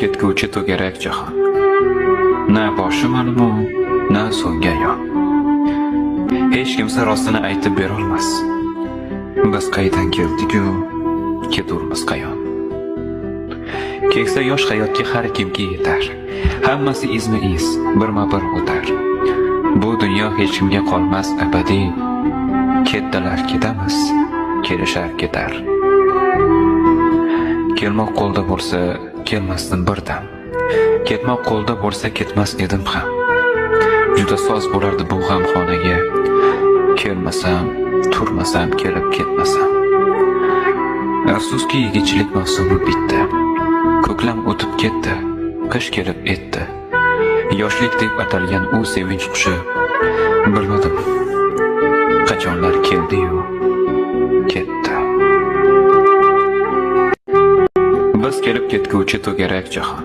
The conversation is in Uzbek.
ketguvchi to'garak jahon. Na boshi ma'lumu, na so'nggi ayon. Hech kimsa rostini aytib berolmas. Biz qaydan keldik-ku, keturmiz qayon. Keksa yosh hayotga har kimga yetar. Hammasi izma-iz, birma-bir o'tar. Bu dunyo hech kimga qolmas abadiy. Ketdilar ketamiz, kelishar ketar. Kelmoq qo'lda bo'lsa, kelmasdim birdan. Ketmoq qo'lda bo'lsa, ketmas edim ham. Juda soz bo'lardi bu g'amxonaga. Kelmasam, turmasam, kelib ketmasam. Afsuski yigitchilik mavsumi bitdi. Ko'klam o'tib ketdi, qish kelib etdi. Yoshlik deb atalgan u sevinch qushi, bilmadim qachonlar keldi-yu ketdi. Biz kelib ketguvchi to'garak jahon.